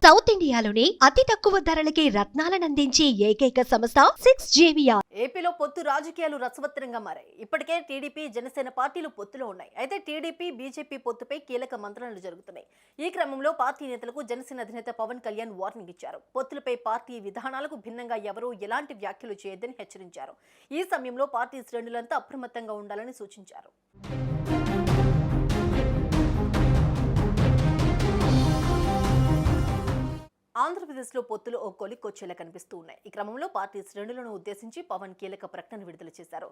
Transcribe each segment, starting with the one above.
South ఇండియాలోనే అతి తక్కువ ధరలకి రత్నాలనందించే ఏకైక సంస్థ 6JVR. ఏపీలో పొత్తు రాజకీయాలు రసవత్తరంగా మారాయి. ఇప్పటికే టీడీపీ జనసేన పార్టీలు పొత్తులో ఉన్నాయి. అయితే టీడీపీ బీజేపీ పొత్తుపై కీలక మంత్రాలు జరుగుతున్నాయి. ఈ క్రమంలో పార్టీ నేతలకు జనసేన అధినేత పవన్ కళ్యాణ్ వార్నింగ్ ఇచ్చారు. పొత్తులపై పార్టీ విధానాలకు భిన్నంగా ఎవరూ ఎలాంటి వ్యాఖ్యలు చేయొద్దని హెచ్చరించారు. ఈ సమయంలో పార్టీ శ్రేణులంతా అప్రమత్తంగా ఉండాలని సూచించారు. ఆంధ్రప్రదేశ్లో పొత్తులు ఓ కొలిక్కొచ్చేలా కనిపిస్తూ ఉన్నాయి. ఈ క్రమంలో పార్టీ శ్రేణులను ఉద్దేశించి పవన్ కీలక ప్రకటన విడుదల చేశారు.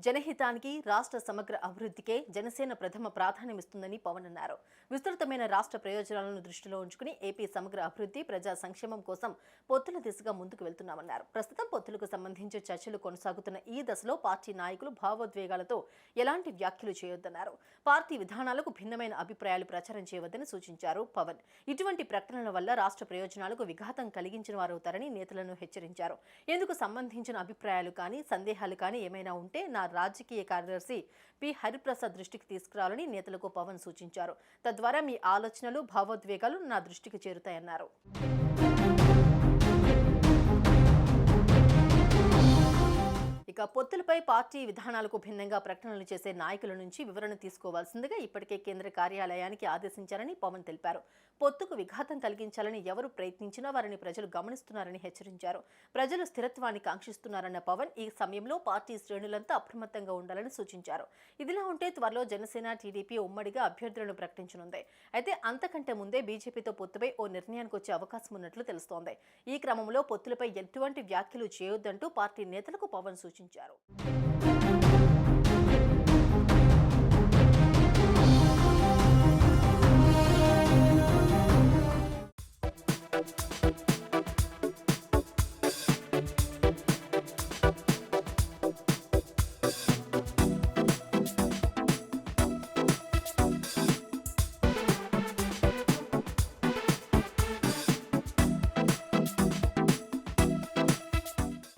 జనహితానికి, రాష్ట్ర సమగ్ర అభివృద్ధికే జనసేన ప్రథమ ప్రాధాన్యమిస్తుందని పవన్ అన్నారు. విస్తృతమైన రాష్ట్ర ప్రయోజనాలను దృష్టిలో ఉంచుకుని ఏపీ సమగ్ర అభివృద్ధి, ప్రజా సంక్షేమం కోసం పొత్తుల దిశగా ముందుకు వెళ్తున్నామన్నారు. ప్రస్తుతం పొత్తులకు సంబంధించి చర్చలు కొనసాగుతున్న ఈ దశలో పార్టీ నాయకులు భావోద్వేగాలతో ఎలాంటి వ్యాఖ్యలు చేయొద్దన్నారు. పార్టీ విధానాలకు భిన్నమైన అభిప్రాయాలు ప్రచారం చేయవద్దని సూచించారు పవన్. ఇటువంటి ప్రకటనల వల్ల రాష్ట్ర ప్రయోజనాలు విఘాతం కలిగించిన వారవుతారని నేతలను హెచ్చరించారు. ఇందుకు సంబంధించిన అభిప్రాయాలు కానీ, సందేహాలు కానీ ఏమైనా ఉంటే నా రాజకీయ కార్యదర్శి పి హరిప్రసాద్ దృష్టికి తీసుకురావాలని నేతలకు పవన్ సూచించారు. తద్వారా మీ ఆలోచనలు, భావోద్వేగాలు నా దృష్టికి చేరుతాయన్నారు. ఇక పొత్తులపై పార్టీ విధానాలకు భిన్నంగా ప్రకటనలు చేసే నాయకుల నుంచి వివరణ తీసుకోవాల్సిందిగా ఇప్పటికే కేంద్ర కార్యాలయానికి ఆదేశించారని పవన్ తెలిపారు. పొత్తుకు విఘాతం కలిగించాలని ఎవరు ప్రయత్నించినా వారిని ప్రజలు గమనిస్తున్నారని హెచ్చరించారు. ప్రజలు స్థిరత్వాన్ని కాంక్షిస్తున్నారన్న పవన్ ఈ సమయంలో పార్టీ శ్రేణులంతా అప్రమత్తంగా ఉండాలని సూచించారు. ఇదిలా ఉంటే త్వరలో జనసేన, టీడీపీ ఉమ్మడిగా అభ్యర్థులను ప్రకటించనుంది. అయితే అంతకంటే ముందే బీజేపీతో పొత్తుపై ఓ నిర్ణయానికి వచ్చే అవకాశం ఉన్నట్లు తెలుస్తోంది. ఈ క్రమంలో పొత్తులపై ఎటువంటి వ్యాఖ్యలు చేయొద్దంటూ పార్టీ నేతలకు పవన్ సూచించారు.